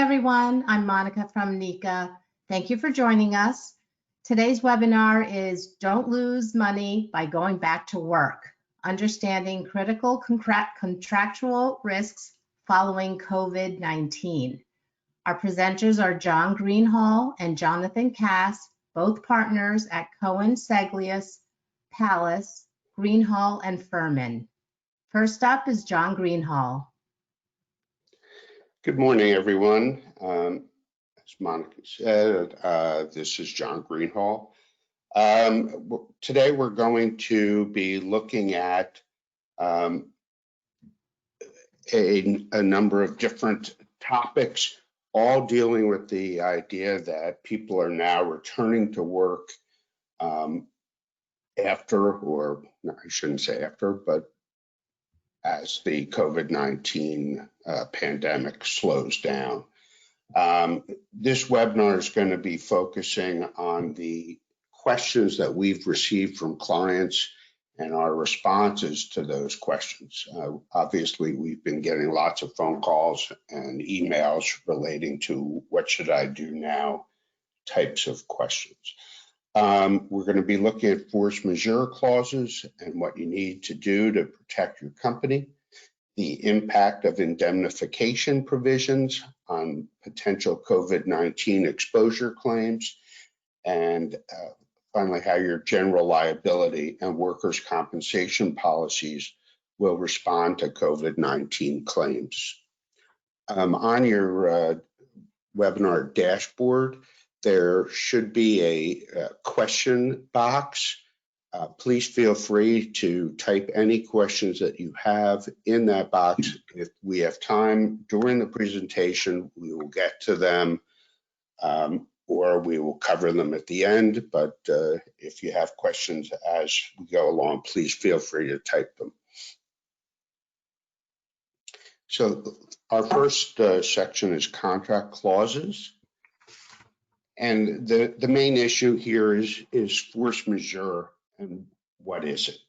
everyone. I'm Monica from NECA. Thank you for joining us. Today's webinar is Don't Lose Money by Going Back to Work, Understanding Critical Contractual Risks Following COVID-19. Our presenters are John Greenhall and Jonathan Cass, both partners at Cohen, Seglias, Palace, Greenhall, and Furman. First up is John Greenhall. Good morning, everyone. As Monica said, this is John Greenhall. Today we're going to be looking at a number of different topics, all dealing with the idea that people are now returning to work after, or no, I shouldn't say after, but as the COVID-19 pandemic slows down. This webinar is going to be focusing on the questions that we've received from clients and our responses to those questions. Obviously, we've been getting lots of phone calls and emails relating to what should I do now types of questions. We're going to be looking at force majeure clauses and what you need to do to protect your company, the impact of indemnification provisions on potential COVID-19 exposure claims, and finally, how your general liability and workers' compensation policies will respond to COVID-19 claims. On your webinar dashboard, there should be a question box. Please feel free to type any questions that you have in that box. If we have time during the presentation, we will get to them or we will cover them at the end. But if you have questions as we go along, please feel free to type them. So our first section is contract clauses. And the main issue here is force majeure, and what is it?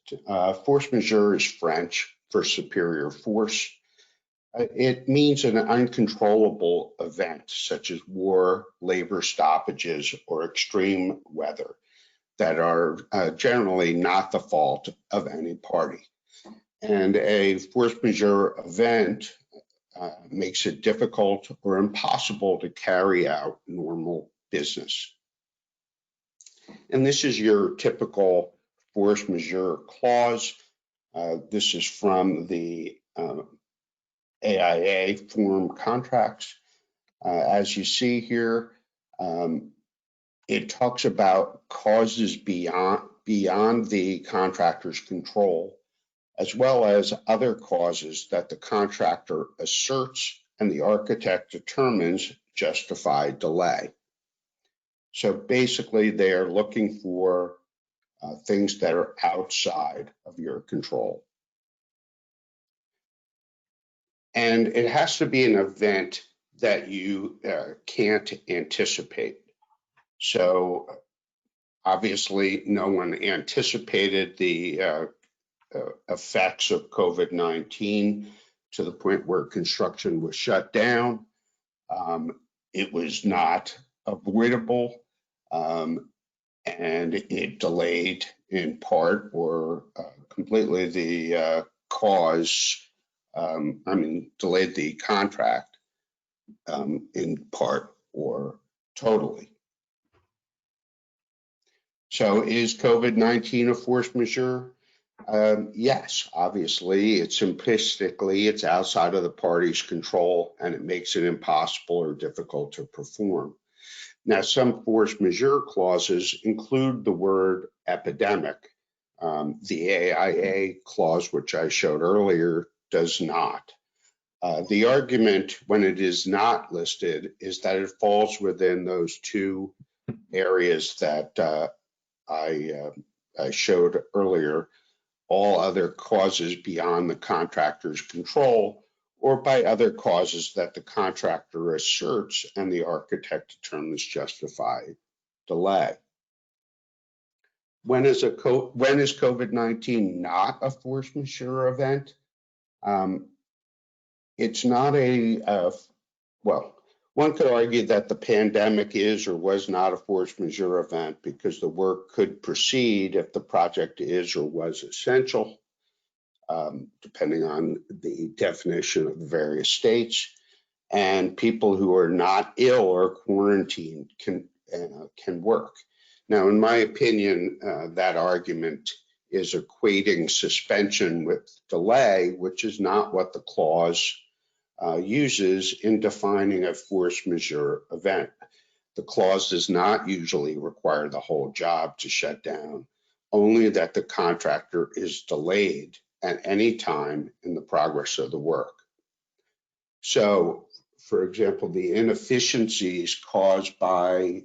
Force majeure is French for superior force. It means an uncontrollable event such as war, labor stoppages, or extreme weather that are generally not the fault of any party. And a force majeure event makes it difficult or impossible to carry out normal business. And this is your typical force majeure clause. This is from the AIA form contracts. As you see here, it talks about causes beyond the contractor's control, as well as other causes that the contractor asserts and the architect determines justify delay. So basically, they are looking for things that are outside of your control. And it has to be an event that you can't anticipate. So obviously, no one anticipated the effects of COVID-19 to the point where construction was shut down. It was not avoidable. And it delayed in part or completely the delayed the contract in part or totally. So is COVID-19 a force majeure? Yes, obviously, simplistically, it's outside of the party's control and it makes it impossible or difficult to perform. Now, some force majeure clauses include the word epidemic. The AIA clause, which I showed earlier, does not. The argument when it is not listed is that it falls within those two areas that I showed earlier, all other causes beyond the contractor's control, or by other causes that the contractor asserts and the architect determines justify delay. When is COVID-19 not a force majeure event? It's not well, One could argue that the pandemic is or was not a force majeure event because the work could proceed if the project is or was essential, depending on the definition of the various states. And people who are not ill or quarantined can work. Now, in my opinion, that argument is equating suspension with delay, which is not what the clause uses in defining a force majeure event. The clause does not usually require the whole job to shut down, only that the contractor is delayed at any time in the progress of the work. So, for example, the inefficiencies caused by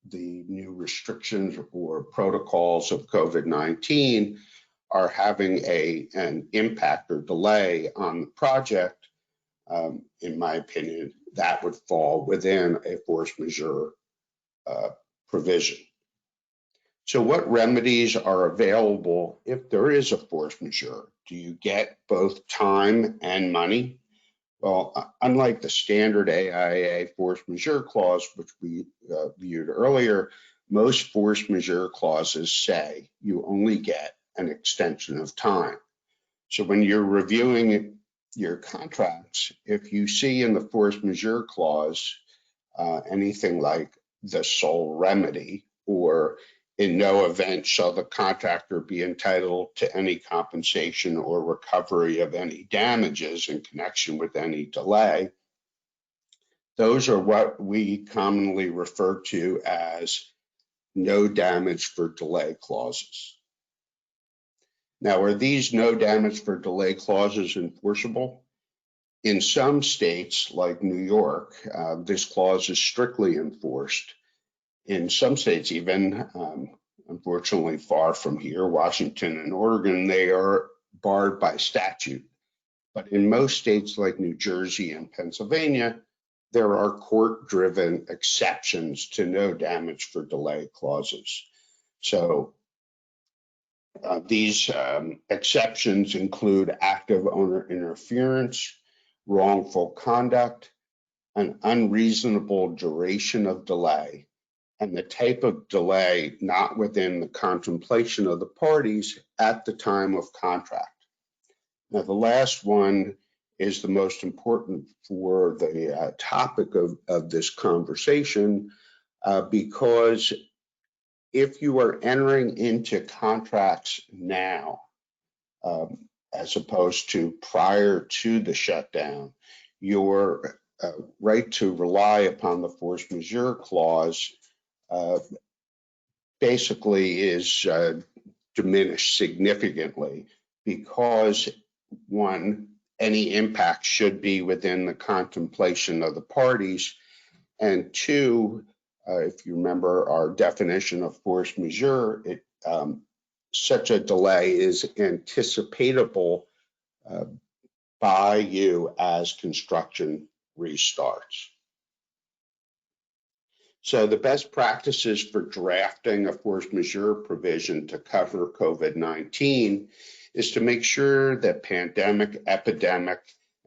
the new restrictions or protocols of COVID-19 are having an impact or delay on the project. In my opinion, that would fall within a force majeure provision. So what remedies are available if there is a force majeure? Do you get both time and money? Well, unlike the standard AIA force majeure clause, which we viewed earlier, most force majeure clauses say you only get an extension of time. So when you're reviewing your contracts, if you see in the force majeure clause anything like the sole remedy, or in no event shall the contractor be entitled to any compensation or recovery of any damages in connection with any delay, those are what we commonly refer to as no damage for delay clauses. Now, are these no damage for delay clauses enforceable? In some states, like New York, this clause is strictly enforced. In some states, even, unfortunately far from here, Washington and Oregon, they are barred by statute. But in most states like New Jersey and Pennsylvania, there are court-driven exceptions to no damage for delay clauses. So these exceptions include active owner interference, wrongful conduct, an unreasonable duration of delay, and the type of delay not within the contemplation of the parties at the time of contract. Now, the last one is the most important for the topic of this conversation because if you are entering into contracts now, as opposed to prior to the shutdown, your right to rely upon the force majeure clause basically is diminished significantly because, one, any impact should be within the contemplation of the parties, and two, if you remember our definition of force majeure, such a delay is anticipatable by you as construction restarts. So the best practices for drafting a force majeure provision to cover COVID-19 is to make sure that pandemic, epidemic,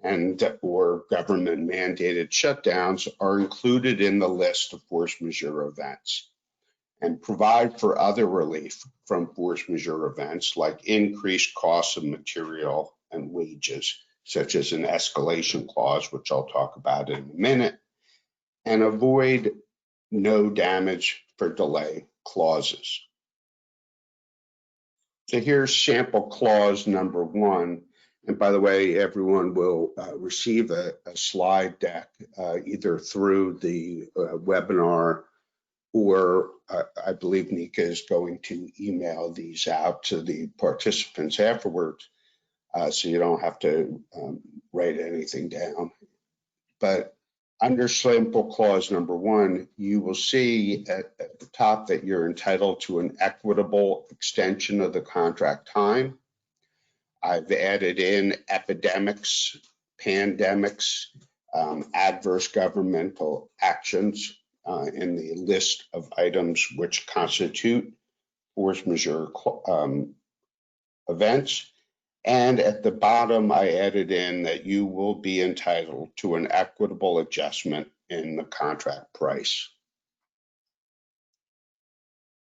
and or government mandated shutdowns are included in the list of force majeure events, and provide for other relief from force majeure events like increased costs of material and wages, such as an escalation clause, which I'll talk about in a minute, and avoid no damage for delay clauses. So here's sample clause number 1. And by the way, everyone will receive a slide deck either through the webinar or I believe NECA is going to email these out to the participants afterwards, so you don't have to write anything down. But under sample clause number 1, you will see at the top that you're entitled to an equitable extension of the contract time. I've added in epidemics, pandemics, adverse governmental actions in the list of items which constitute force majeure events. And at the bottom, I added in that you will be entitled to an equitable adjustment in the contract price.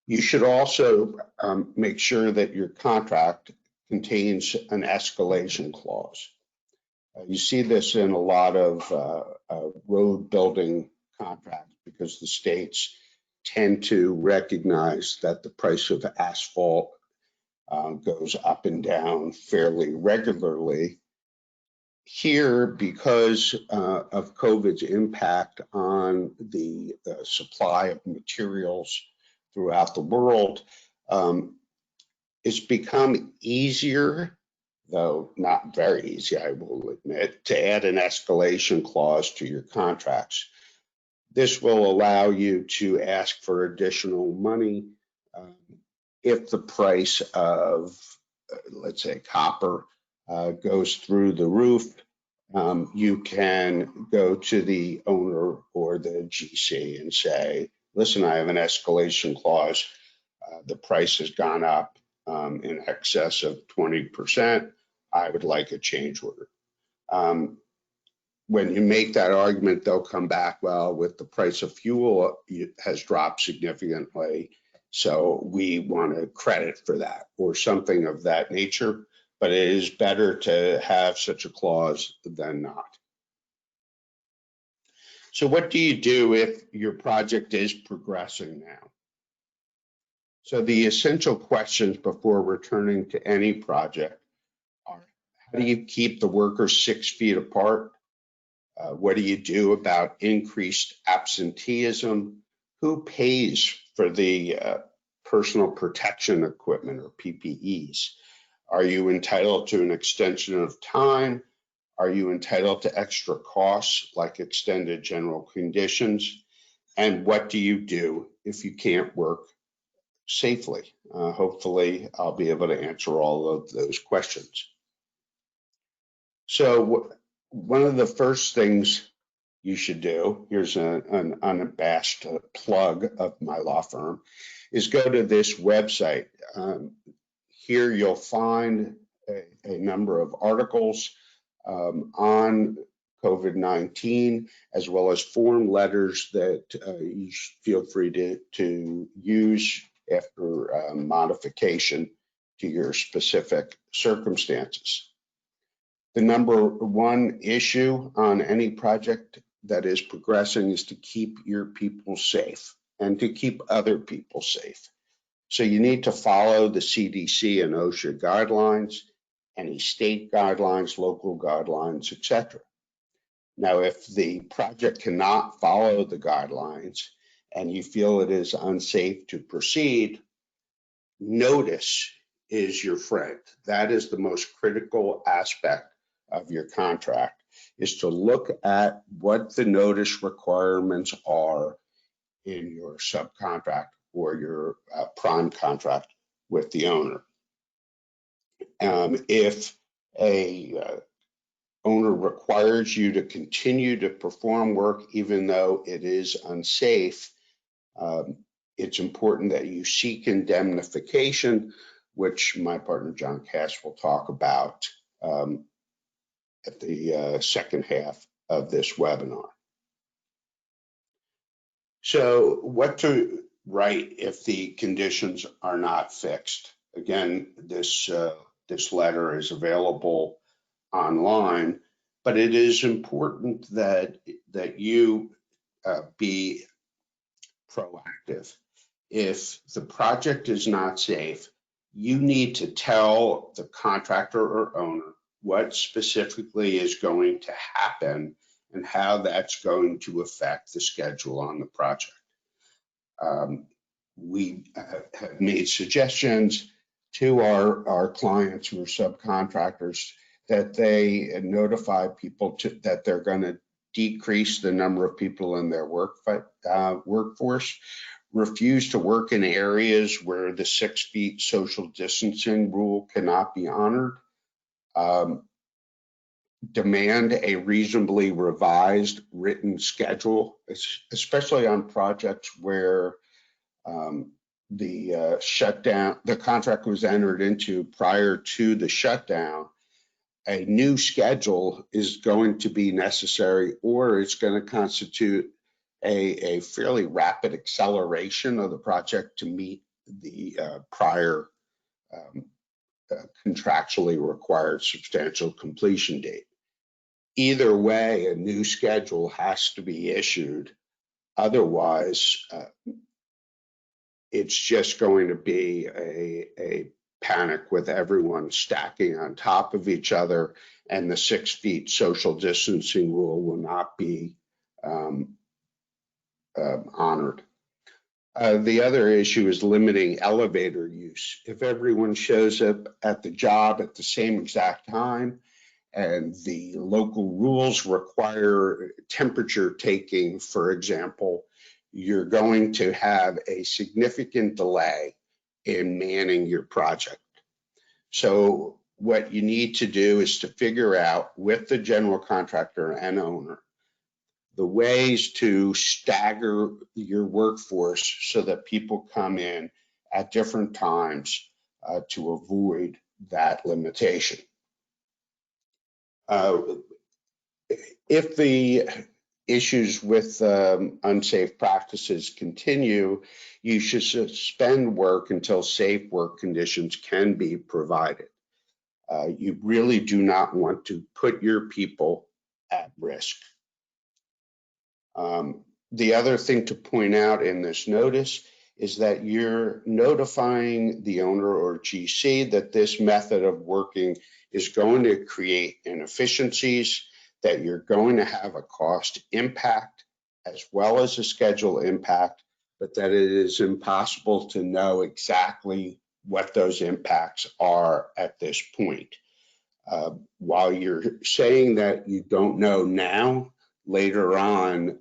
You should also make sure that your contract contains an escalation clause. You see this in a lot of road building contracts because the states tend to recognize that the price of asphalt goes up and down fairly regularly. Here, because of COVID's impact on the supply of materials throughout the world, it's become easier, though not very easy, I will admit, to add an escalation clause to your contracts. This will allow you to ask for additional money if the price of, let's say, copper goes through the roof. You can go to the owner or the GC and say, listen, I have an escalation clause. The price has gone up in excess of 20%. I would like a change order. When you make that argument, they'll come back, well, with the price of fuel, it has dropped significantly, so we want a credit for that or something of that nature. But it is better to have such a clause than not. So what do you do if your project is progressing now? So the essential questions before returning to any project are, how do you keep the workers 6 feet apart? What do you do about increased absenteeism? Who pays for the personal protection equipment or PPEs? Are you entitled to an extension of time? Are you entitled to extra costs like extended general conditions? And what do you do if you can't work safely? Hopefully, I'll be able to answer all of those questions. So one of the first things you should do, here's an unabashed plug of my law firm, is go to this website. Here you'll find a number of articles on COVID-19, as well as form letters that you feel free to use after modification to your specific circumstances. The number one issue on any project that is progressing is to keep your people safe and to keep other people safe. So you need to follow the CDC and OSHA guidelines, any state guidelines, local guidelines, etc. Now, if the project cannot follow the guidelines and you feel it is unsafe to proceed, notice is your friend. That is the most critical aspect of your contract, is to look at what the notice requirements are in your subcontract or your prime contract with the owner. If a owner requires you to continue to perform work even though it is unsafe, it's important that you seek indemnification, which my partner John Cass will talk about at the second half of this webinar. So what to write if the conditions are not fixed? Again, this letter is available online, but it is important that you be proactive. If the project is not safe, you need to tell the contractor or owner what specifically is going to happen and how that's going to affect the schedule on the project. We have made suggestions to our clients who are subcontractors that they notify people that they're going to decrease the number of people in their workforce, refuse to work in areas where the 6 feet social distancing rule cannot be honored, demand a reasonably revised written schedule, especially on projects where the shutdown, the contract was entered into prior to the shutdown, a new schedule is going to be necessary, or it's going to constitute a fairly rapid acceleration of the project to meet the prior contractually required substantial completion date. Either way, a new schedule has to be issued. Otherwise, it's just going to be a panic with everyone stacking on top of each other, and the 6 feet social distancing rule will not be honored. The other issue is limiting elevator use. If everyone shows up at the job at the same exact time, and the local rules require temperature taking, for example, you're going to have a significant delay in manning your project. So what you need to do is to figure out with the general contractor and owner the ways to stagger your workforce so that people come in at different times to avoid that limitation. If the issues with unsafe practices continue, you should suspend work until safe work conditions can be provided. You really do not want to put your people at risk. The other thing to point out in this notice is that you're notifying the owner or GC that this method of working is going to create inefficiencies, that you're going to have a cost impact as well as a schedule impact, but that it is impossible to know exactly what those impacts are at this point. While you're saying that you don't know now, later on,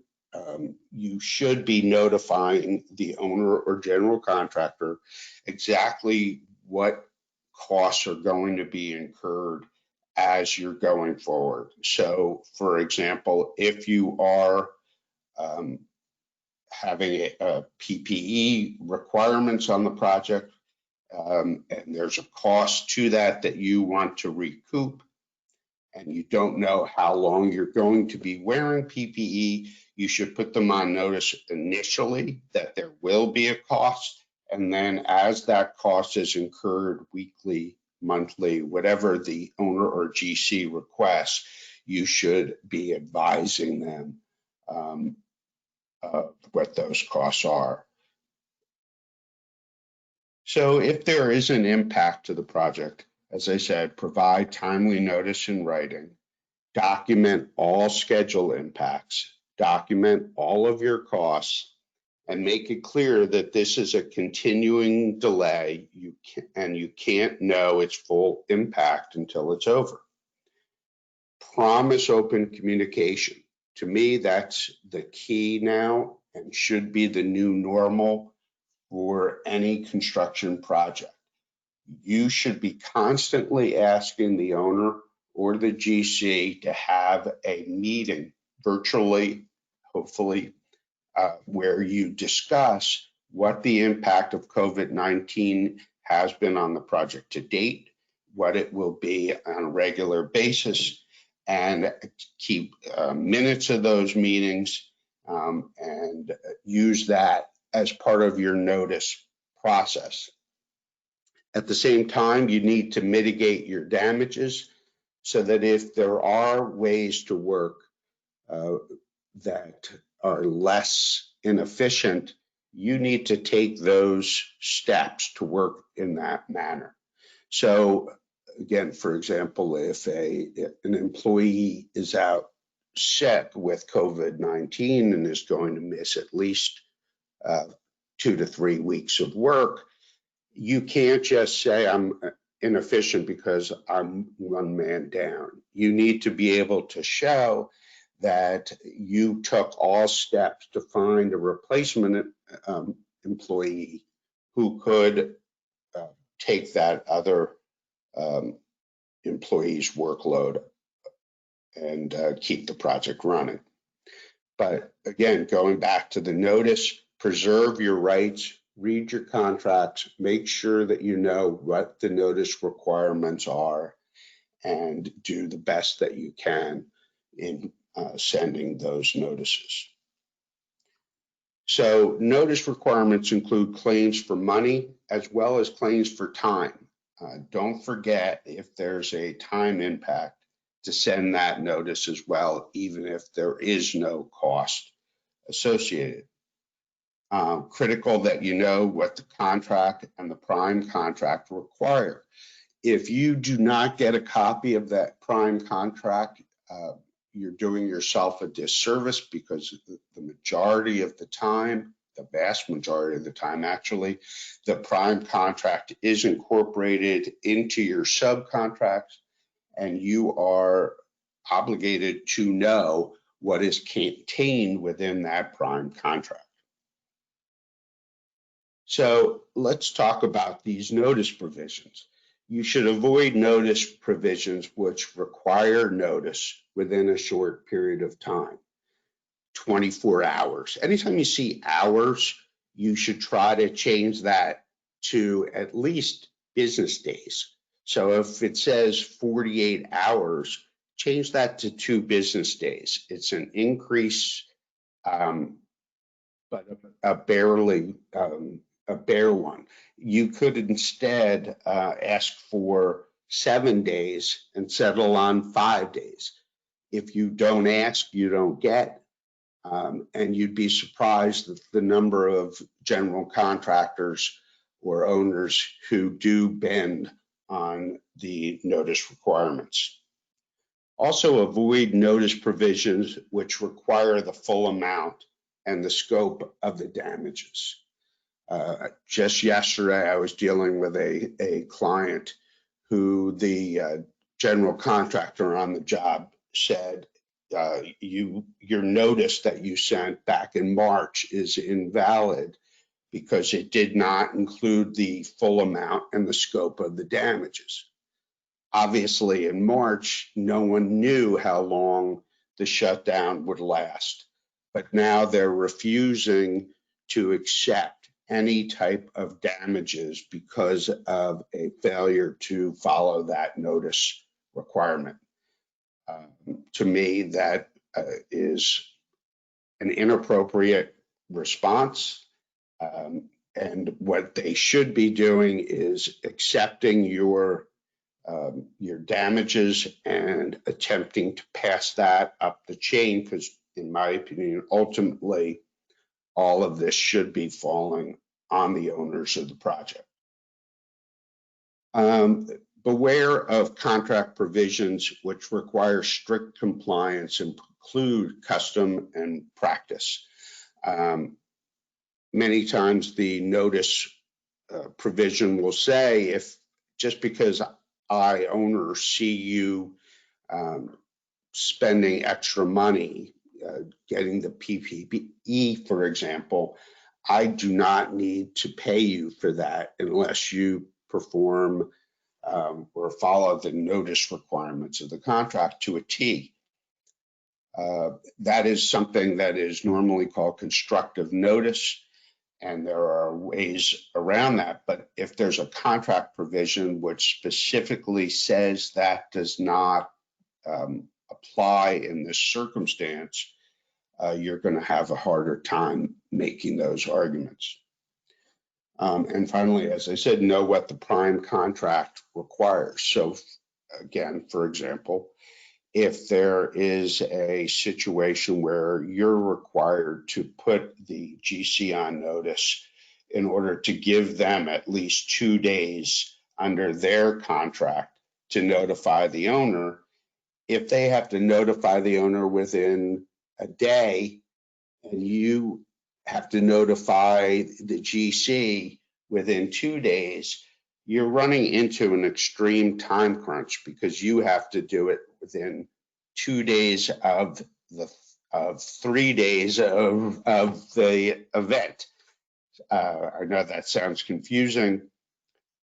you should be notifying the owner or general contractor exactly what costs are going to be incurred as you're going forward. So, for example, if you are having a PPE requirements on the project, and there's a cost to that you want to recoup, and you don't know how long you're going to be wearing PPE, you should put them on notice initially that there will be a cost. And then as that cost is incurred weekly, monthly, whatever the owner or GC requests, you should be advising them of what those costs are. So if there is an impact to the project, as I said, provide timely notice in writing, document all schedule impacts, document all of your costs, and make it clear that this is a continuing delay and you can't know its full impact until it's over. Promise open communication. To me, that's the key now and should be the new normal for any construction project. You should be constantly asking the owner or the GC to have a meeting virtually, hopefully, where you discuss what the impact of COVID-19 has been on the project to date, what it will be on a regular basis, and keep minutes of those meetings and use that as part of your notice process. At the same time, you need to mitigate your damages so that if there are ways to work that are less inefficient, you need to take those steps to work in that manner. So again, for example, if an employee is out sick with COVID-19 and is going to miss at least 2 to 3 weeks of work, you can't just say I'm inefficient because I'm one man down. You need to be able to show that you took all steps to find a replacement employee who could take that other employee's workload and keep the project running. But again, going back to the notice, preserve your rights, read your contracts, make sure that you know what the notice requirements are, and do the best that you can in sending those notices. So notice requirements include claims for money as well as claims for time. Don't forget, if there's a time impact, to send that notice as well, even if there is no cost associated. Critical that you know what the contract and the prime contract require. If you do not get a copy of that prime contract, you're doing yourself a disservice, because the majority of the time, the vast majority of the time actually, the prime contract is incorporated into your subcontracts, and you are obligated to know what is contained within that prime contract. So let's talk about these notice provisions. You should avoid notice provisions which require notice within a short period of time, 24 hours. Anytime you see hours, you should try to change that to at least business days. So if it says 48 hours, change that to 2 business days. It's an increase, but a bare one. You could instead ask for 7 days and settle on 5 days. If you don't ask, you don't get. And you'd be surprised at the number of general contractors or owners who do bend on the notice requirements. Also, avoid notice provisions which require the full amount and the scope of the damages. Just yesterday, I was dealing with a client who the general contractor on the job said, your notice that you sent back in March is invalid because it did not include the full amount and the scope of the damages. Obviously, in March, no one knew how long the shutdown would last, but now they're refusing to accept any type of damages because of a failure to follow that notice requirement. To me, that is an inappropriate response. And what they should be doing is accepting your damages and attempting to pass that up the chain, because in my opinion, ultimately, all of this should be falling on the owners of the project. Beware of contract provisions which require strict compliance and preclude custom and practice. Many times the notice provision will say, if just because I, owner, see you spending extra money, getting the PPE, for example, I do not need to pay you for that unless you perform or follow the notice requirements of the contract to a T. That is something that is normally called constructive notice, and there are ways around that. But if there's a contract provision which specifically says that does not apply in this circumstance, you're going to have a harder time making those arguments. And finally, as I said, know what the prime contract requires. So again, for example, if there is a situation where you're required to put the GC on notice in order to give them at least 2 days under their contract to notify the owner, if they have to notify the owner within a day and you have to notify the GC within 2 days, you're running into an extreme time crunch, because you have to do it within 2 days of 3 days of the event. I know that sounds confusing,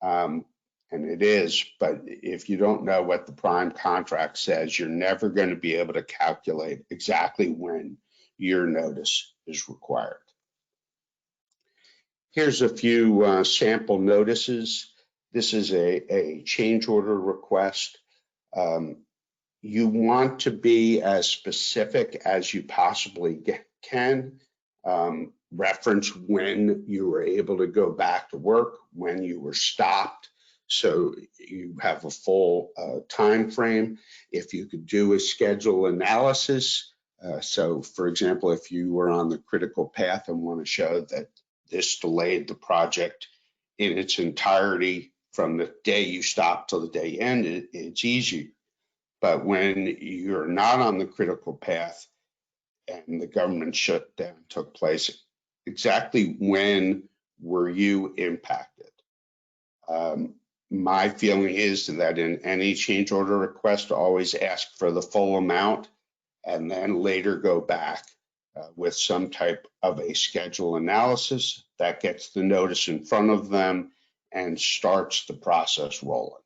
and it is, but if you don't know what the prime contract says, you're never going to be able to calculate exactly when your notice is required. Here's a few sample notices. This is a change order request. You want to be as specific as you possibly can. Reference when you were able to go back to work, when you were stopped, so you have a full time frame. If you could do a schedule analysis, so for example, if you were on the critical path and want to show that this delayed the project in its entirety from the day you stopped till the day you ended, it's easy. But when you're not on the critical path and the government shutdown took place, exactly when were you impacted? My feeling is that in any change order request, always ask for the full amount and then later go back with some type of a schedule analysis that gets the notice in front of them and starts the process rolling.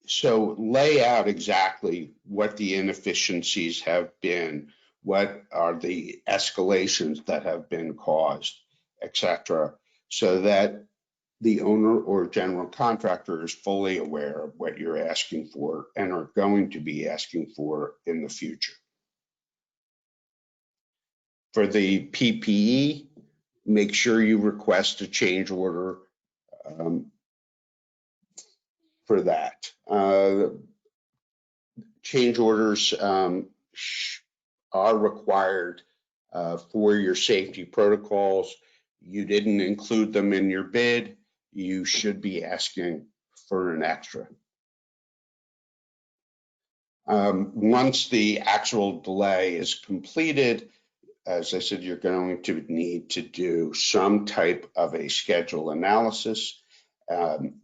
So lay out exactly what the inefficiencies have been, what are the escalations that have been caused, etc., so that the owner or general contractor is fully aware of what you're asking for and are going to be asking for in the future. For the PPE, make sure you request a change order for that. Change orders are required for your safety protocols. You didn't include them in your bid, you should be asking for an extra. Once the actual delay is completed, as I said, you're going to need to do some type of a schedule analysis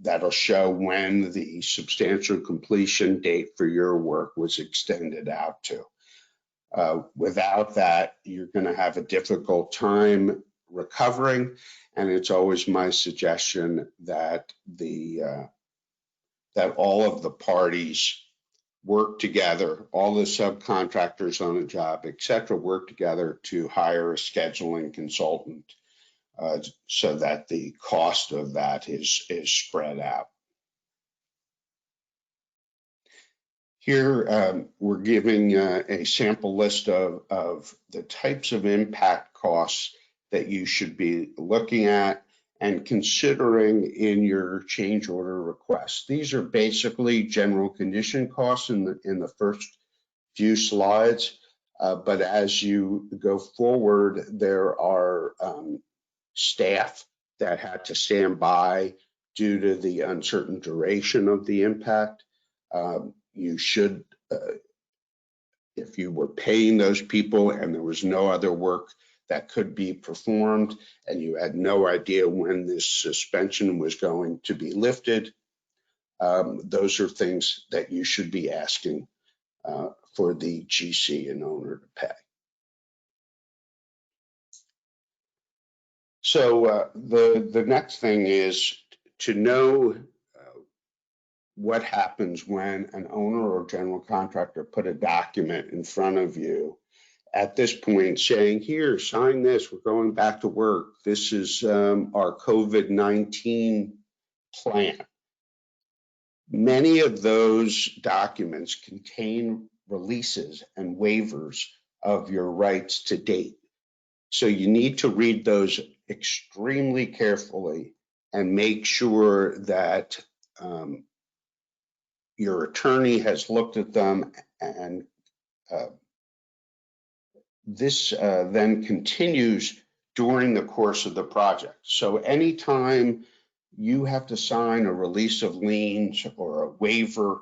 that'll show when the substantial completion date for your work was extended out to. Without that, you're going to have a difficult time recovering, and it's always my suggestion that that all of the parties work together, all the subcontractors on a job, etc., work together to hire a scheduling consultant so that the cost of that is spread out. Here, we're giving a sample list of the types of impact costs that you should be looking at and considering in your change order request. These are basically general condition costs in the first few slides, but as you go forward, there are staff that had to stand by due to the uncertain duration of the impact. You should, if you were paying those people and there was no other work that could be performed and you had no idea when this suspension was going to be lifted, those are things that you should be asking for the GC and owner to pay. So the next thing is to know what happens when an owner or general contractor put a document in front of you at this point saying, here, sign this, we're going back to work. This is our COVID-19 plan. Many of those documents contain releases and waivers of your rights to date. So you need to read those extremely carefully and make sure that your attorney has looked at them, and this then continues during the course of the project. So anytime you have to sign a release of liens or a waiver,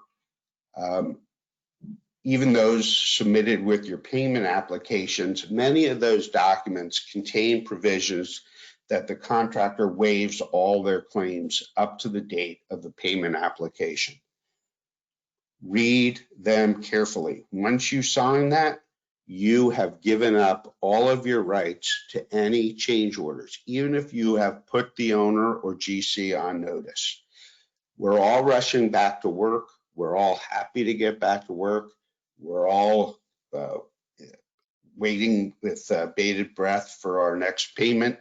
even those submitted with your payment applications, many of those documents contain provisions that the contractor waives all their claims up to the date of the payment application. Read them carefully. Once you sign that, you have given up all of your rights to any change orders, even if you have put the owner or GC on notice. We're all rushing back to work. We're all happy to get back to work. We're all waiting with bated breath for our next payment,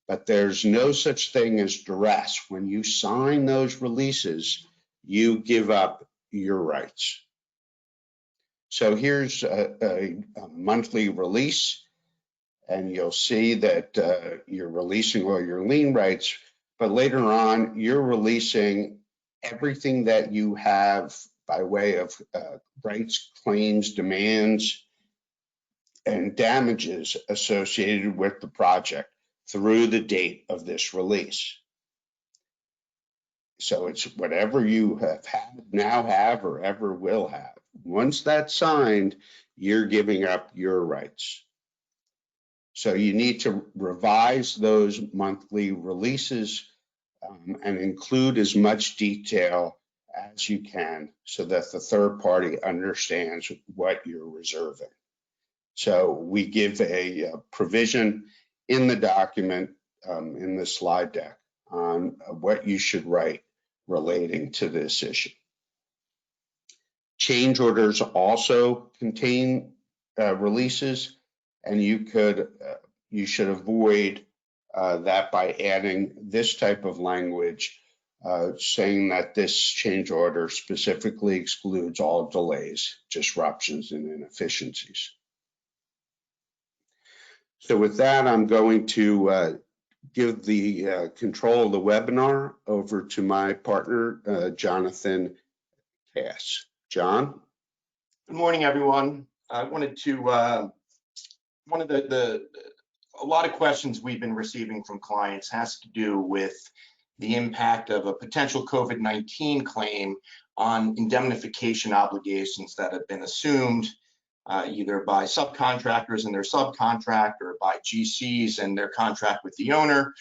but there's no such thing as duress. When you sign those releases, you give up your rights. So here's a monthly release, and you'll see that you're releasing all your lien rights, but later on, you're releasing everything that you have by way of rights, claims, demands, and damages associated with the project through the date of this release. So it's whatever you have had, now have, or ever will have. Once that's signed, you're giving up your rights. So you need to revise those monthly releases and include as much detail as you can so that the third party understands what you're reserving. So we give a provision in the document, in the slide deck, on what you should write relating to this issue. Change orders also contain releases, and you should avoid that by adding this type of language, saying that this change order specifically excludes all delays, disruptions, and inefficiencies. So with that, I'm going to give the control of the webinar over to my partner, Jonathan Cass. John? Good morning, everyone. I wanted to, a lot of questions we've been receiving from clients has to do with the impact of a potential COVID-19 claim on indemnification obligations that have been assumed either by subcontractors and their subcontract, or by GCs and their contract with the owner.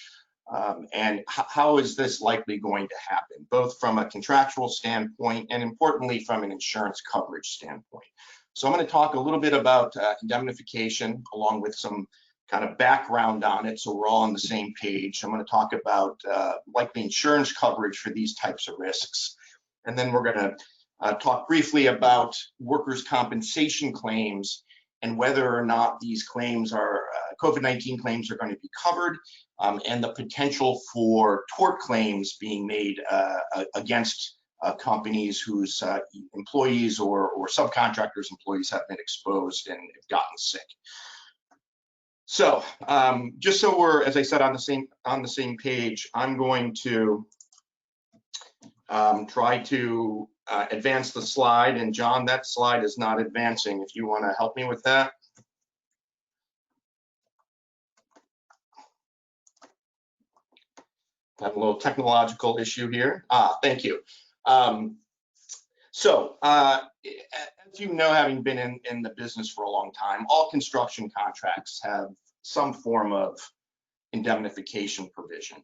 And how is this likely going to happen, both from a contractual standpoint and importantly from an insurance coverage standpoint. So I'm going to talk a little bit about indemnification along with some kind of background on it so we're all on the same page. I'm going to talk about likely insurance coverage for these types of risks. And then we're going to talk briefly about workers' compensation claims and whether or not these claims are, COVID-19 claims are going to be covered, and the potential for tort claims being made against companies whose employees or subcontractors' employees have been exposed and have gotten sick. So just so we're, as I said, on the same page, I'm going to try to advance the slide. And John, that slide is not advancing. If you want to help me with that. I have a little technological issue here. Thank you. So as you know, having been in the business for a long time, all construction contracts have some form of indemnification provision.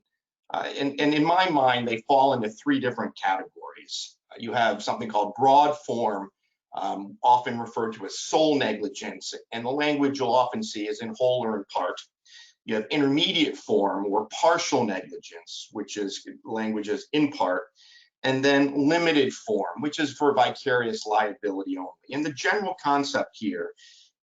And in my mind, they fall into three different categories. You have something called broad form, often referred to as sole negligence, and the language you'll often see is in whole or in part. You have intermediate form or partial negligence, which is language is in part, and then limited form, which is for vicarious liability only. And the general concept here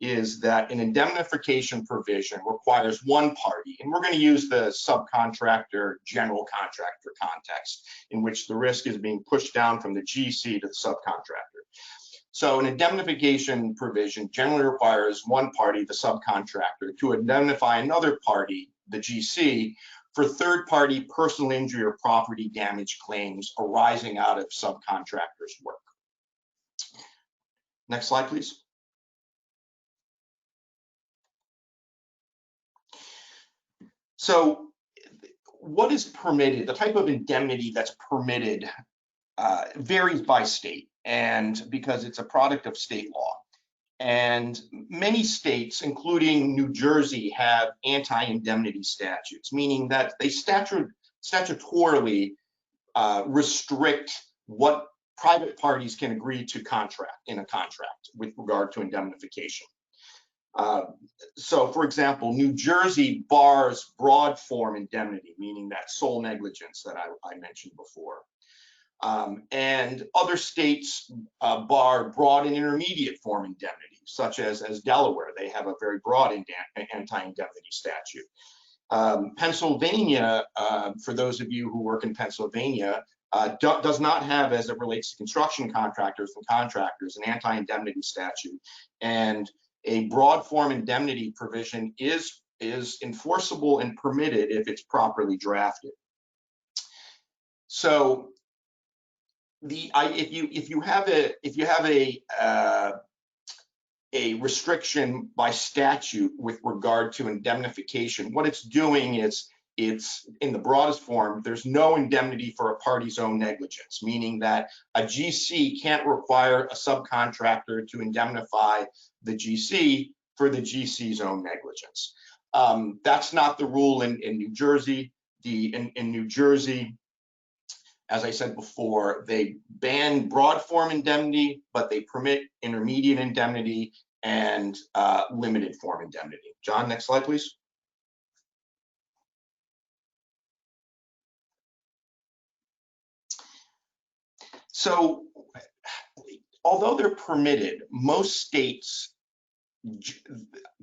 is that an indemnification provision requires one party, and we're going to use the subcontractor general contractor context in which the risk is being pushed down from the GC to the subcontractor. So an indemnification provision generally requires one party, the subcontractor, to indemnify another party, the GC, for third-party personal injury or property damage claims arising out of subcontractors' work. Next slide, please. So what is permitted, the type of indemnity that's permitted varies by state, and because it's a product of state law. And many states, including New Jersey, have anti-indemnity statutes, meaning that they statutorily restrict what private parties can agree to contract in a contract with regard to indemnification. So for example, New Jersey bars broad form indemnity, meaning that sole negligence that I mentioned before. And other states bar broad and intermediate form indemnity, such as Delaware. They have a very broad anti-indemnity statute. Pennsylvania, for those of you who work in Pennsylvania, does not have, as it relates to construction contractors and contractors, an anti-indemnity statute. And a broad form indemnity provision is enforceable and permitted if it's properly drafted. So if you have a restriction by statute with regard to indemnification, what it's doing is it's in the broadest form, there's no indemnity for a party's own negligence, meaning that a GC can't require a subcontractor to indemnify the GC for the GC's own negligence. That's not the rule in New Jersey. In New Jersey, as I said before, they ban broad form indemnity, but they permit intermediate indemnity and limited form indemnity. John, next slide, please. So, although they're permitted, most states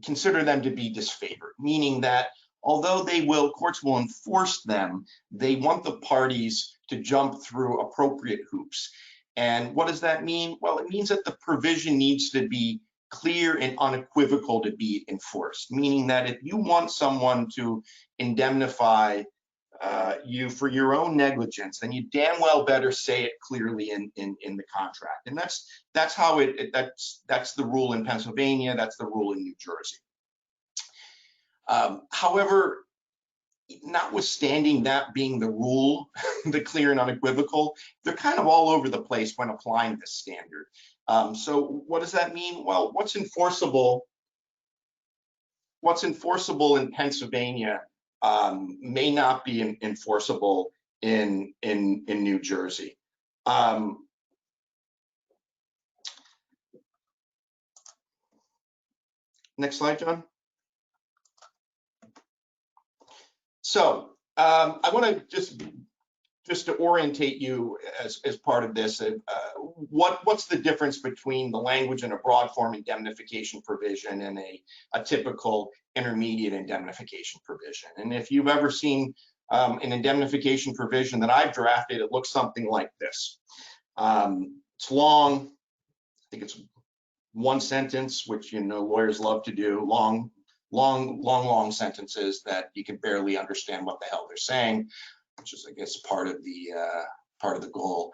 consider them to be disfavored, meaning that although courts will enforce them, they want the parties to jump through appropriate hoops. And what does that mean? Well, it means that the provision needs to be clear and unequivocal to be enforced, meaning that if you want someone to indemnify you for your own negligence, then you damn well better say it clearly in the contract. And that's how that's the rule in Pennsylvania, that's the rule in New Jersey. However, notwithstanding that being the rule, the clear and unequivocal, they're kind of all over the place when applying this standard. So what does that mean? Well, what's enforceable in Pennsylvania may not be enforceable in New Jersey. Next slide, John. So I want to just to orientate you as part of this, what's the difference between the language in a broad form indemnification provision and a typical intermediate indemnification provision? And if you've ever seen an indemnification provision that I've drafted, it looks something like this. It's long. I think it's one sentence, which lawyers love to do, long sentences that you can barely understand what the hell they're saying, which is, I guess, part of the goal.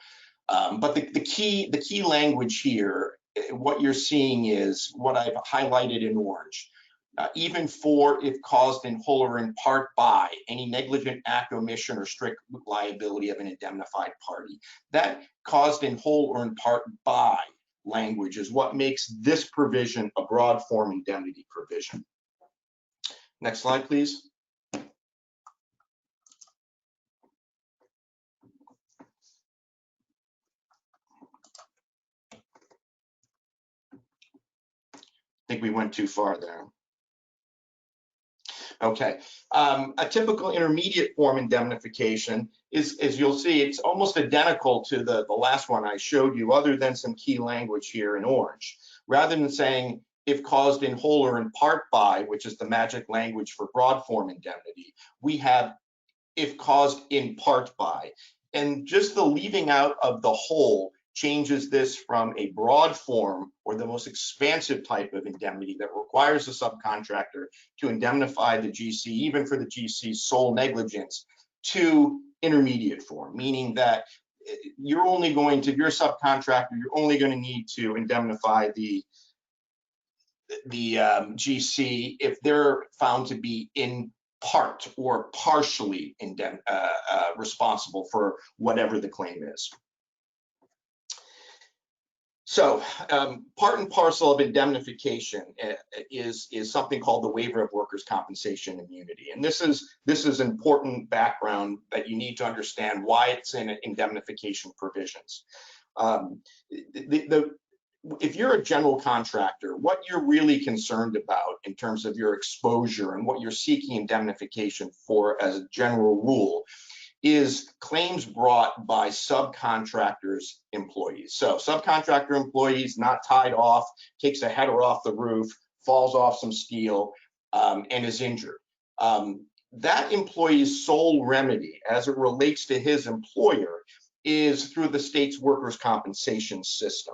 But the key language here, what you're seeing is what I've highlighted in orange. Even for if caused in whole or in part by any negligent act, omission, or strict liability of an indemnified party. That caused in whole or in part by language is what makes this provision a broad form indemnity provision. Next slide, please. I think we went too far there. Okay, a typical intermediate form indemnification is, as you'll see, it's almost identical to the last one I showed you, other than some key language here in orange. Rather than saying if caused in whole or in part by, which is the magic language for broad form indemnity, we have if caused in part by. And just the leaving out of the whole changes this from a broad form, or the most expansive type of indemnity that requires a subcontractor to indemnify the GC, even for the GC's sole negligence, to intermediate form, meaning that you're only going to, if you're a subcontractor, you're only going to need to indemnify the GC if they're found to be in part or partially responsible for whatever the claim is. So part and parcel of indemnification is something called the waiver of workers' compensation immunity. And this is important background that you need to understand why it's in indemnification provisions. If you're a general contractor, what you're really concerned about in terms of your exposure and what you're seeking indemnification for as a general rule is claims brought by subcontractors' employees. So subcontractor employees not tied off, takes a header off the roof, falls off some steel, and is injured. That employee's sole remedy as it relates to his employer is through the state's workers' compensation system.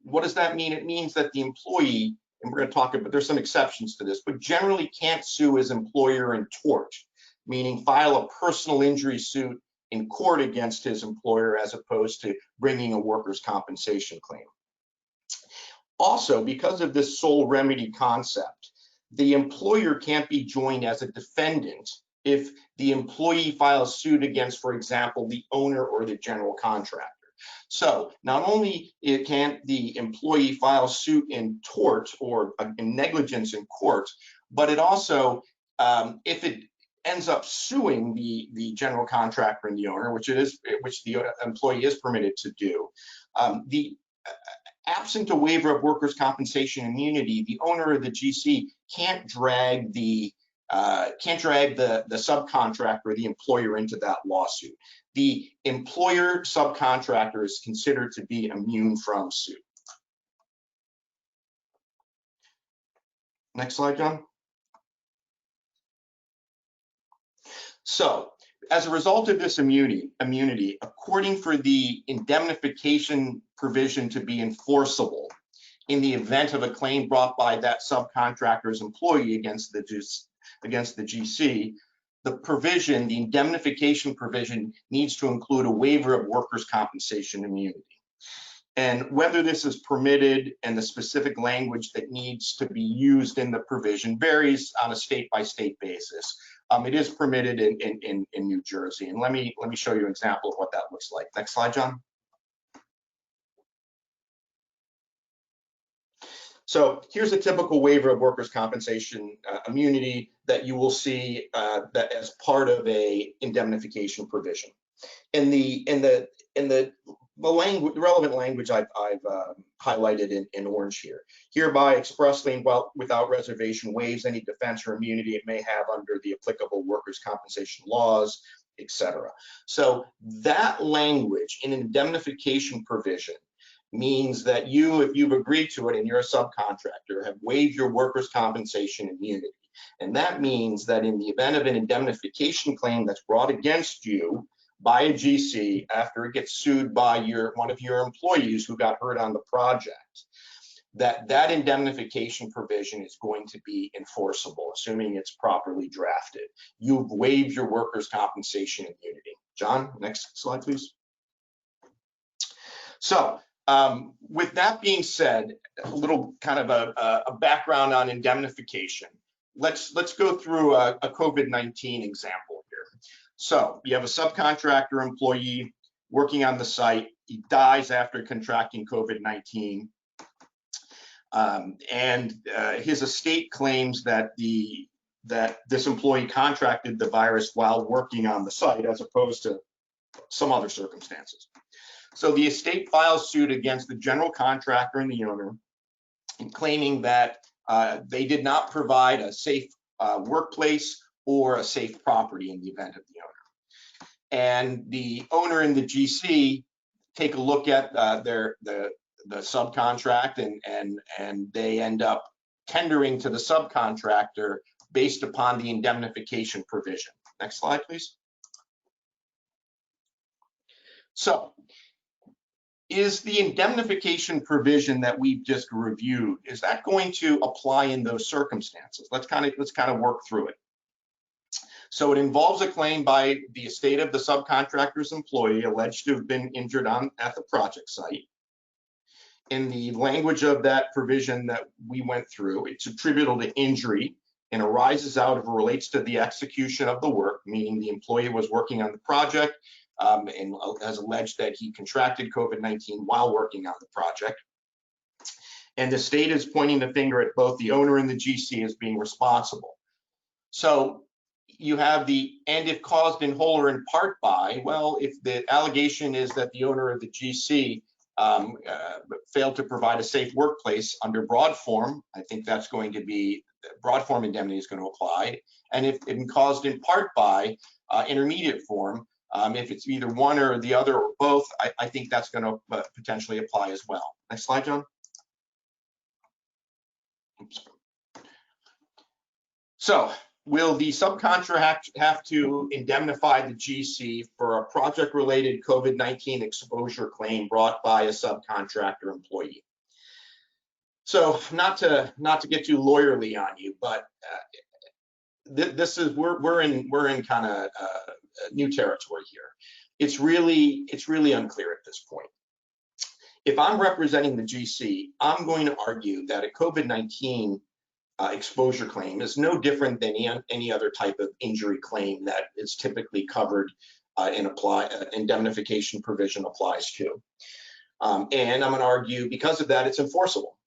What does that mean? It means that the employee, and we're going to talk about, there's some exceptions to this, but generally can't sue his employer in tort, meaning file a personal injury suit in court against his employer as opposed to bringing a workers' compensation claim. Also, because of this sole remedy concept, the employer can't be joined as a defendant if the employee files suit against, for example, the owner or the general contractor. So not only can't the employee file suit in tort or in negligence in court, but it also, if it ends up suing the general contractor and the owner, which the employee is permitted to do, absent a waiver of workers' compensation immunity, the owner of the GC can't drag the subcontractor or the employer into that lawsuit. The employer subcontractor is considered to be immune from suit. Next slide, John. So, as a result of this immunity, according for the indemnification provision to be enforceable in the event of a claim brought by that subcontractor's employee against the GC, the indemnification provision needs to include a waiver of workers' compensation immunity. And whether this is permitted and the specific language that needs to be used in the provision varies on a state-by-state basis. It is permitted in New Jersey. And let me show you an example of what that looks like. Next slide, John. So here's a typical waiver of workers' compensation immunity that you will see that as part of a indemnification provision. In the relevant language I've highlighted in orange here. Hereby expressly and without reservation waives any defense or immunity it may have under the applicable workers' compensation laws, etc. So that language in indemnification provision means that you, if you've agreed to it and you're a subcontractor, have waived your workers' compensation immunity. And that means that in the event of an indemnification claim that's brought against you by a GC after it gets sued by one of your employees who got hurt on the project, that indemnification provision is going to be enforceable, assuming it's properly drafted. You've waived your workers' compensation immunity. John, next slide, please. So, with that being said, a little kind of a background on indemnification. Let's go through a COVID-19 example here. So you have a subcontractor employee working on the site. He dies after contracting COVID-19. And his estate claims that this employee contracted the virus while working on the site as opposed to some other circumstances. So the estate files suit against the general contractor and the owner, and claiming that they did not provide a safe workplace or a safe property in the event of the owner. And the owner and the GC take a look at the subcontract and they end up tendering to the subcontractor based upon the indemnification provision. Next slide, please. So, is the indemnification provision that we've just reviewed, is that going to apply in those circumstances? Let's kind of work through it. So it involves a claim by the estate of the subcontractor's employee alleged to have been injured at the project site. In the language of that provision that we went through, it's attributable to injury and arises out of or relates to the execution of the work, meaning the employee was working on the project and has alleged that he contracted COVID-19 while working on the project. And the state is pointing the finger at both the owner and the GC as being responsible. So you have and if caused in whole or in part by, well, if the allegation is that the owner of the GC failed to provide a safe workplace under broad form, I think that's going to be, broad form indemnity is going to apply. And if caused in part by, intermediate form. If it's either one or the other or both, I think that's going to potentially apply as well. Next slide, John. Oops. So, will the subcontractor have to indemnify the GC for a project-related COVID-19 exposure claim brought by a subcontractor employee? So, not to get too lawyerly on you, but this is we're in kind of new territory here. It's really unclear at this point. If I'm representing the GC, I'm going to argue that a COVID-19 exposure claim is no different than any other type of injury claim that is typically covered and indemnification provision applies to. And I'm going to argue because of that, it's enforceable.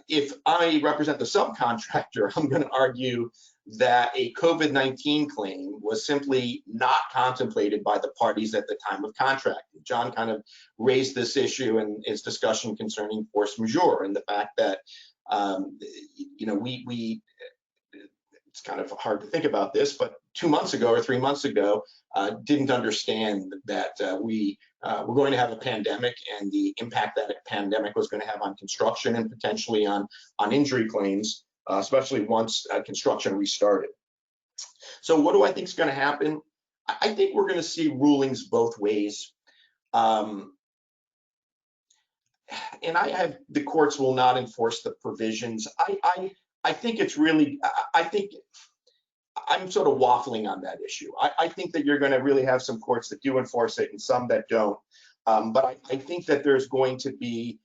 If I represent the subcontractor, I'm going to argue that a COVID-19 claim was simply not contemplated by the parties at the time of contracting. John kind of raised this issue in his discussion concerning force majeure and the fact that you know, it's kind of hard to think about this, but 2 months ago or 3 months ago, didn't understand that we were going to have a pandemic and the impact that a pandemic was going to have on construction and potentially on injury claims, especially once construction restarted. So what do I think is going to happen? I think we're going to see rulings both ways. And the courts will not enforce the provisions. I think it's really, I think I'm sort of waffling on that issue. I think that you're going to really have some courts that do enforce it and some that don't. But I think that there's going to be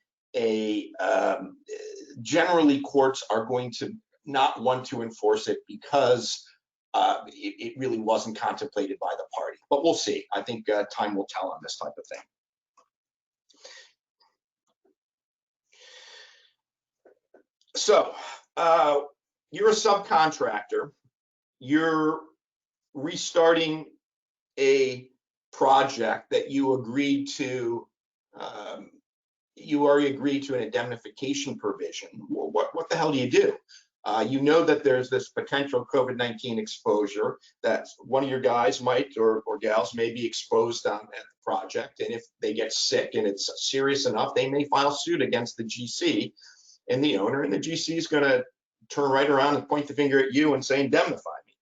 generally courts are going to not want to enforce it because it really wasn't contemplated by the party. But we'll see. I think time will tell on this type of thing. So you're a subcontractor, you're restarting a project that you agreed to, you already agreed to an indemnification provision. What the hell do you do? You know that there's this potential COVID-19 exposure that one of your guys might or gals may be exposed on at the project, and if they get sick and it's serious enough, they may file suit against the GC and the owner, and the GC is going to turn right around and point the finger at you and say, indemnify me.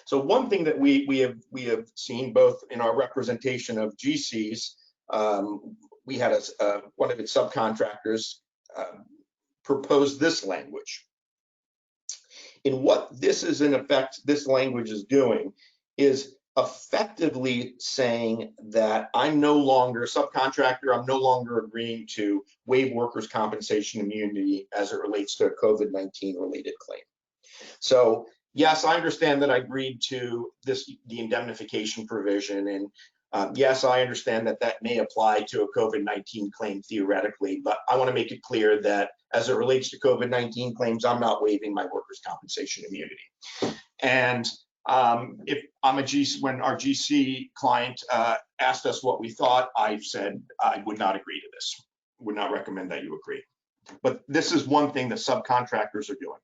So one thing that we have seen both in our representation of GCs, we had one of its subcontractors propose this language. And what this is in effect, this language is doing is effectively saying that I'm no longer a subcontractor, I'm no longer agreeing to waive workers' compensation immunity as it relates to a COVID-19 related claim. So yes, I understand that I agreed to the indemnification provision, and yes, I understand that that may apply to a COVID-19 claim theoretically, but I want to make it clear that as it relates to COVID-19 claims, I'm not waiving my workers' compensation immunity. And if I'm a GC, when our GC client asked us what we thought, I said I would not agree to this, would not recommend that you agree. But this is one thing that subcontractors are doing.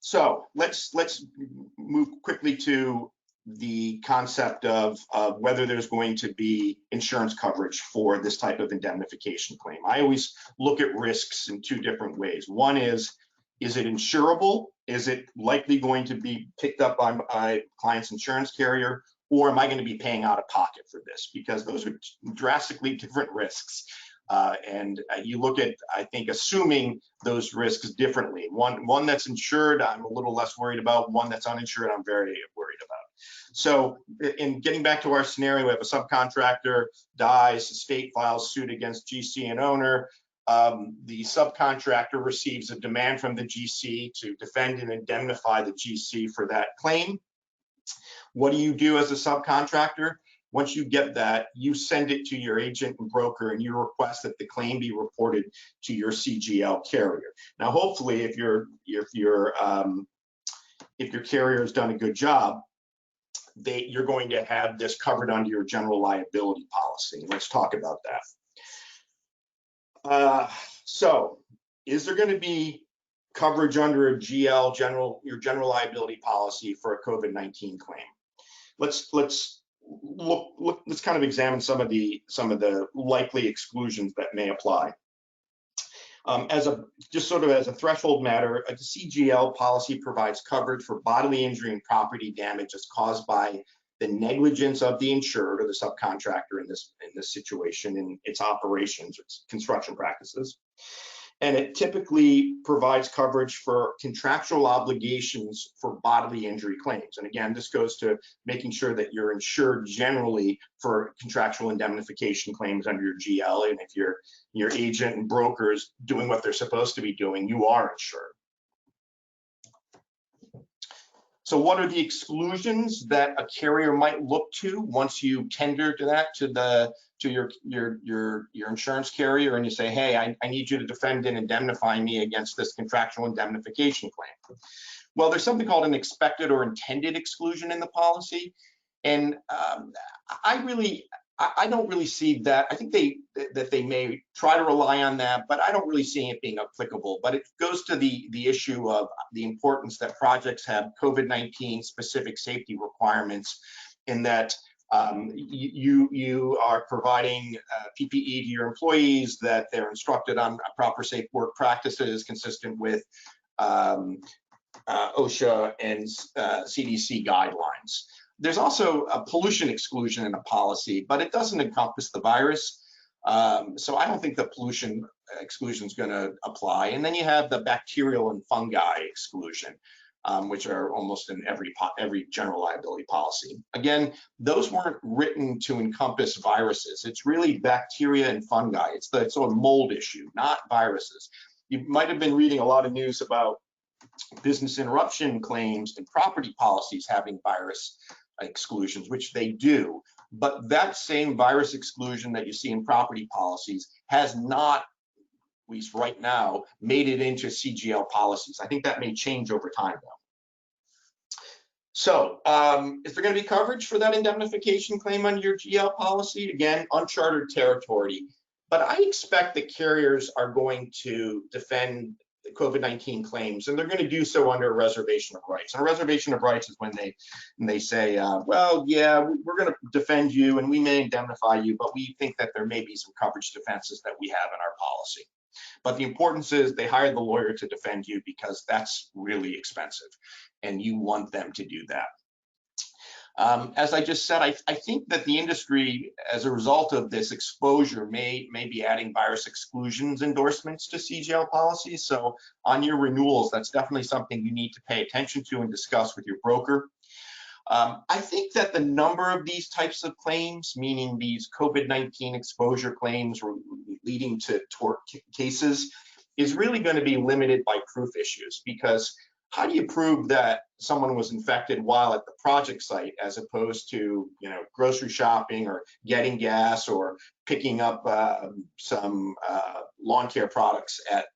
So let's move quickly to the concept of whether there's going to be insurance coverage for this type of indemnification claim. I always look at risks in two different ways. One is it insurable? Is it likely going to be picked up by my client's insurance carrier? Or am I going to be paying out of pocket for this? Because those are drastically different risks. And you look at, I think, assuming those risks differently. One that's insured, I'm a little less worried about. One that's uninsured, I'm very worried about. So in getting back to our scenario, we have a subcontractor dies, the state files suit against GC and owner. The subcontractor receives a demand from the GC to defend and indemnify the GC for that claim. What do you do as a subcontractor? Once you get that, you send it to your agent and broker and you request that the claim be reported to your CGL carrier. Now, hopefully, if your carrier has done a good job, you're going to have this covered under your general liability policy. Let's talk about that. So is there going to be coverage under a GL, your general liability policy for a COVID-19 claim. Let's kind of examine some of the likely exclusions that may apply. Just sort of as a threshold matter, a CGL policy provides coverage for bodily injury and property damage that's caused by the negligence of the insured or the subcontractor in this situation in its operations, its construction practices. And it typically provides coverage for contractual obligations for bodily injury claims. And again, this goes to making sure that you're insured generally for contractual indemnification claims under your GL. And if your agent and brokers doing what they're supposed to be doing, you are insured. So what are the exclusions that a carrier might look to once you tender to that to your insurance carrier and you say, hey, I need you to defend and indemnify me against this contractual indemnification claim? Well, there's something called an expected or intended exclusion in the policy, and I don't really see that. I think that they may try to rely on that, but I don't really see it being applicable. But it goes to the issue of the importance that projects have COVID-19 specific safety requirements, in that you are providing PPE to your employees, that they're instructed on proper safe work practices consistent with OSHA and CDC guidelines. There's also a pollution exclusion in a policy, but it doesn't encompass the virus. So I don't think the pollution exclusion is going to apply. And then you have the bacterial and fungi exclusion, which are almost in every general liability policy. Again, those weren't written to encompass viruses. It's really bacteria and fungi. It's the sort of mold issue, not viruses. You might have been reading a lot of news about business interruption claims and property policies having virus exclusions, which they do. But that same virus exclusion that you see in property policies has not, at least right now, made it into CGL policies. I think that may change over time, though. So is there going to be coverage for that indemnification claim under your GL policy? Again, unchartered territory. But I expect that carriers are going to defend COVID-19 claims, and they're going to do so under a reservation of rights. And a reservation of rights is when they say, well, yeah, we're going to defend you and we may indemnify you, but we think that there may be some coverage defenses that we have in our policy. But the importance is they hired the lawyer to defend you because that's really expensive, and you want them to do that. As I just said, I think that the industry, as a result of this exposure, may be adding virus exclusions endorsements to CGL policies. So on your renewals, that's definitely something you need to pay attention to and discuss with your broker. I think that the number of these types of claims, meaning these COVID-19 exposure claims leading to tort cases, is really going to be limited by proof issues, because how do you prove that someone was infected while at the project site, as opposed to, you know, grocery shopping or getting gas or picking up some lawn care products at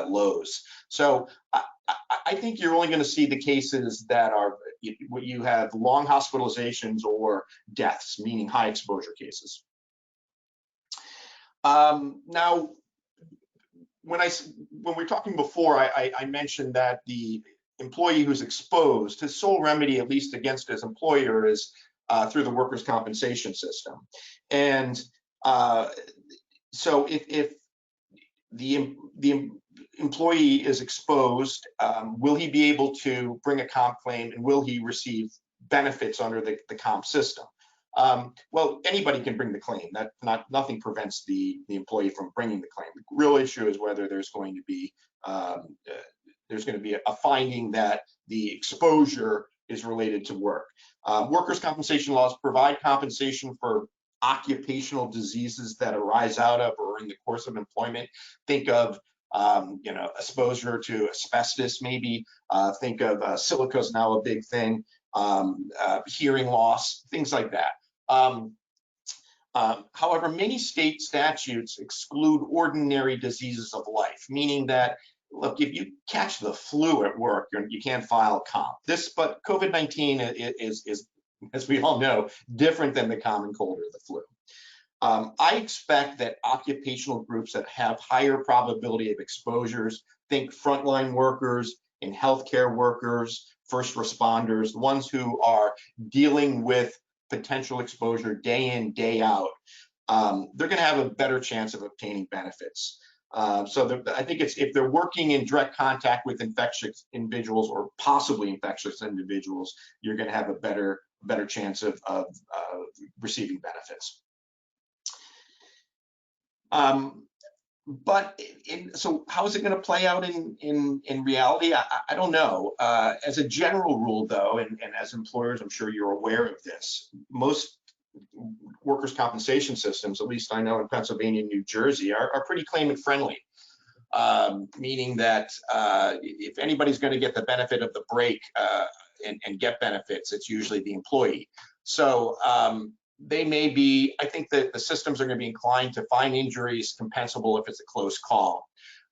Lowe's? So I think you're only going to see the cases that are you have long hospitalizations or deaths, meaning high exposure cases. Now, when we were talking before, I mentioned that the employee who's exposed, his sole remedy, at least against his employer, is through the workers' compensation system. And so if the employee is exposed, will he be able to bring a comp claim, and will he receive benefits under the comp system? Well, anybody can bring the claim. Nothing prevents the employee from bringing the claim. The real issue is whether there's going to be a finding that the exposure is related to work. Workers' compensation laws provide compensation for occupational diseases that arise out of or in the course of employment. Think of exposure to asbestos, maybe. Think of silica is now a big thing. Hearing loss, things like that. However, many state statutes exclude ordinary diseases of life, meaning that, look, if you catch the flu at work, you can't file comp. But COVID-19 is, as we all know, different than the common cold or the flu. I expect that occupational groups that have higher probability of exposures, think frontline workers and healthcare workers, first responders, the ones who are dealing with potential exposure day in, day out, they're going to have a better chance of obtaining benefits. I think if they're working in direct contact with infectious individuals or possibly infectious individuals, you're going to have a better chance of receiving benefits. So how is it going to play out in reality? I don't know. As a general rule, though, and as employers, I'm sure you're aware of this, most workers' compensation systems, at least I know in Pennsylvania and New Jersey, are pretty claimant friendly, meaning that if anybody's going to get the benefit of the break and get benefits, it's usually the employee. So they may be, I think that the systems are going to be inclined to find injuries compensable if it's a close call,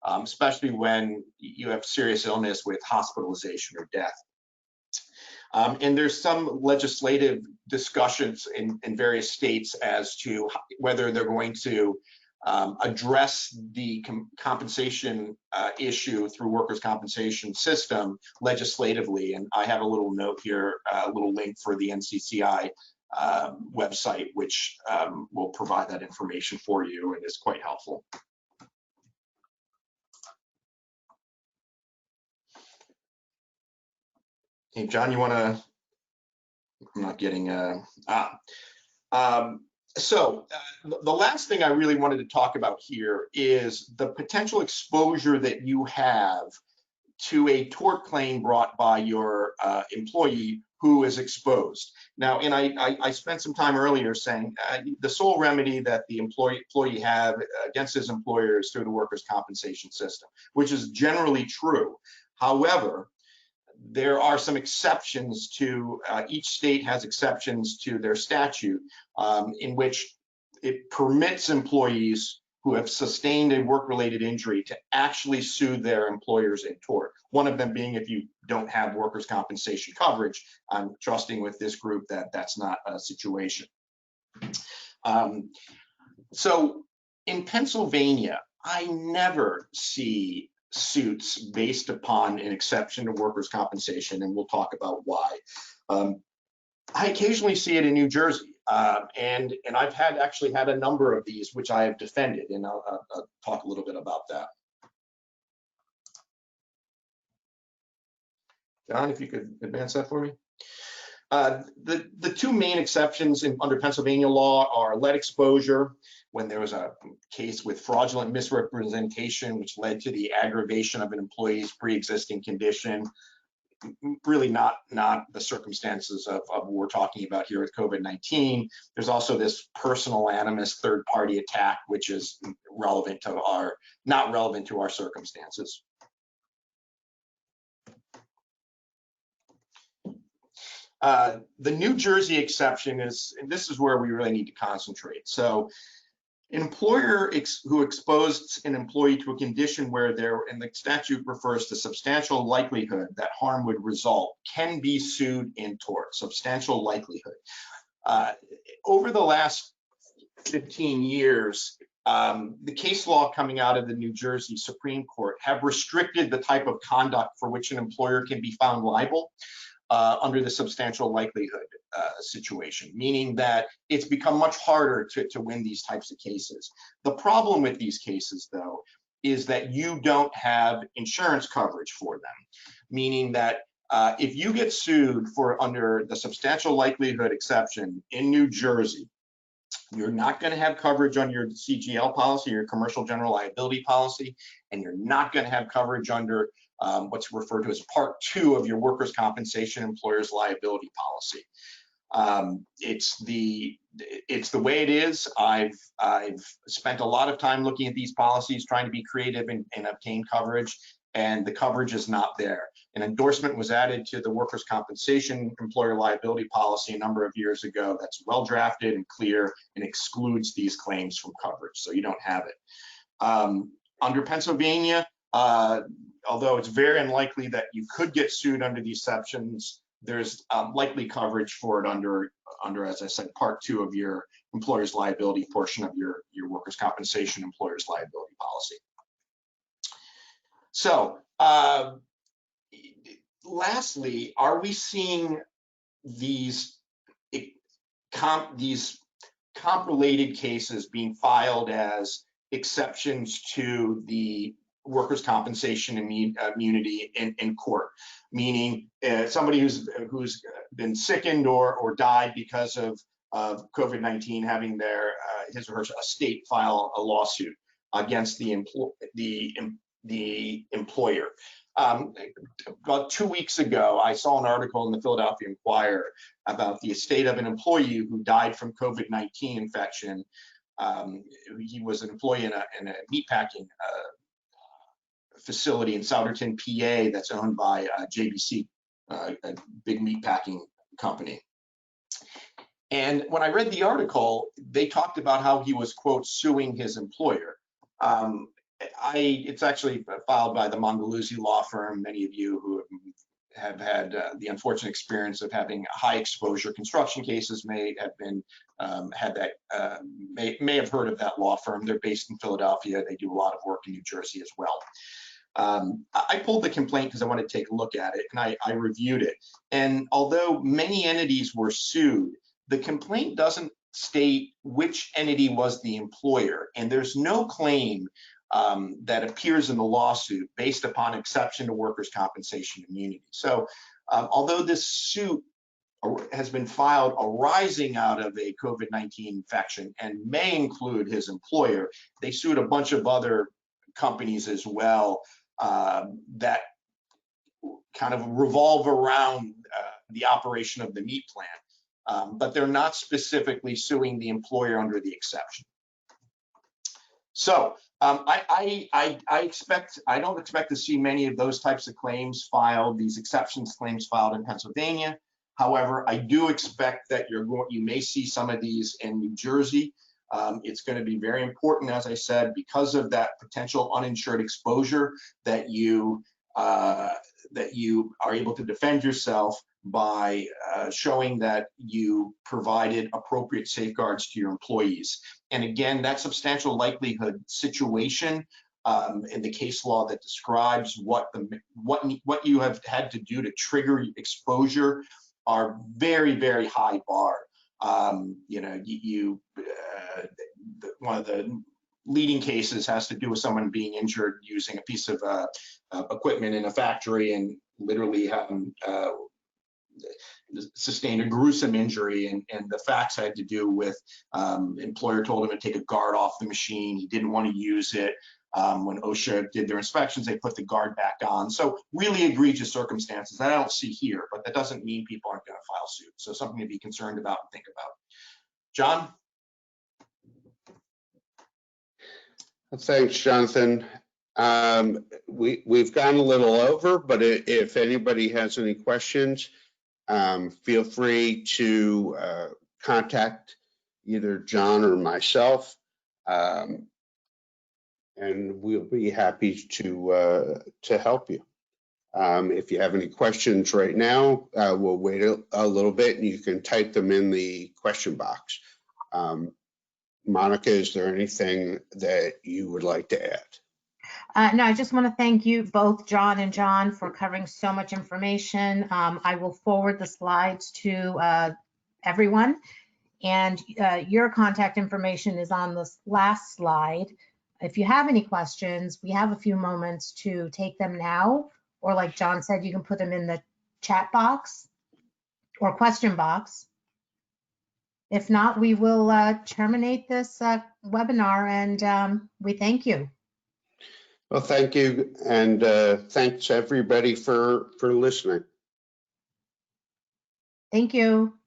especially when you have serious illness with hospitalization or death. And there's some legislative discussions in various states as to whether they're going to address the compensation issue through workers' compensation system legislatively. And I have a little note here, a little link for the NCCI website, which will provide that information for you and is quite helpful. Hey, John, you want to? I'm not getting. So the last thing I really wanted to talk about here is the potential exposure that you have to a tort claim brought by your employee who is exposed. Now, and I spent some time earlier saying the sole remedy that the employee have against his employer is through the workers' compensation system, which is generally true. However, there are some exceptions to, each state has exceptions to their statute in which it permits employees who have sustained a work-related injury to actually sue their employers in tort. One of them being if you don't have workers' compensation coverage. I'm trusting with this group that that's not a situation. So in Pennsylvania, I never see suits based upon an exception to workers' compensation, and we'll talk about why. I occasionally see it in New Jersey. And I've actually had a number of these which I have defended, and I'll talk a little bit about that. John, if you could advance that for me. The two main exceptions under Pennsylvania law are lead exposure, when there was a case with fraudulent misrepresentation which led to the aggravation of an employee's pre-existing condition. Really not the circumstances of what we're talking about here with COVID-19. There's also this personal animus third-party attack, which is not relevant to our circumstances. The New Jersey exception is, and this is where we really need to concentrate. So an employer who exposed an employee to a condition where and the statute refers to substantial likelihood that harm would result, can be sued in tort, substantial likelihood. Over the last 15 years, the case law coming out of the New Jersey Supreme Court have restricted the type of conduct for which an employer can be found liable under the substantial likelihood situation, meaning that it's become much harder to win these types of cases. The problem with these cases, though, is that you don't have insurance coverage for them, meaning that if you get sued under the substantial likelihood exception in New Jersey, you're not going to have coverage on your CGL policy, your commercial general liability policy, and you're not going to have coverage under what's referred to as Part 2 of your workers' compensation employer's liability policy. It's the way it is. I've spent a lot of time looking at these policies, trying to be creative and obtain coverage, and the coverage is not there. An endorsement was added to the workers' compensation employer liability policy a number of years ago that's well drafted and clear and excludes these claims from coverage, so you don't have it. Under Pennsylvania, although it's very unlikely that you could get sued under these exceptions, there's likely coverage for it under, as I said, Part 2 of your employer's liability portion of your workers' compensation employer's liability policy. So lastly, are we seeing these comp-related cases being filed as exceptions to the workers' compensation immunity in court, meaning somebody who's been sickened or died because of COVID-19 having his or her estate file a lawsuit against the employer. About 2 weeks ago, I saw an article in the Philadelphia Inquirer about the estate of an employee who died from COVID-19 infection. He was an employee in a meatpacking facility in Souderton, PA, that's owned by JBC, a big meatpacking company. And when I read the article, they talked about how he was, quote, suing his employer. It's actually filed by the Mondeluzzi law firm. Many of you who have had the unfortunate experience of having high exposure construction cases may have heard of that law firm. They're based in Philadelphia. They do a lot of work in New Jersey as well. I pulled the complaint because I wanted to take a look at it, and I reviewed it. And although many entities were sued, the complaint doesn't state which entity was the employer, and there's no claim that appears in the lawsuit based upon exception to workers' compensation immunity. So although this suit has been filed arising out of a COVID-19 infection and may include his employer, they sued a bunch of other companies as well that kind of revolve around the operation of the meat plant, but they're not specifically suing the employer under the exception. So I don't expect to see many of those types of claims filed, these exceptions claims filed in Pennsylvania. However, I do expect that you may see some of these in New Jersey. It's going to be very important, as I said, because of that potential uninsured exposure, that you are able to defend yourself by showing that you provided appropriate safeguards to your employees. And again, that substantial likelihood situation in the case law that describes what you have had to do to trigger exposure are very, very high bar. One of the leading cases has to do with someone being injured using a piece of equipment in a factory and literally sustained a gruesome injury, and the facts had to do with employer told him to take a guard off the machine. He didn't want to use it. When OSHA did their inspections, they put the guard back on. So really egregious circumstances that I don't see here, but that doesn't mean people aren't going to file suit. So something to be concerned about and think about. John? Thanks, Jonathan. We've gone a little over, but if anybody has any questions, feel free to contact either John or myself, and we'll be happy to help you. If you have any questions right now, we'll wait a little bit and you can type them in the question box. Monica, is there anything that you would like to add? No, I just want to thank you both, John and John, for covering so much information. I will forward the slides to everyone, and your contact information is on this last slide. If you have any questions, we have a few moments to take them now, or like John said, you can put them in the chat box or question box. If not, we will terminate this webinar, and we thank you. Well, thank you, and thanks everybody for listening. Thank you.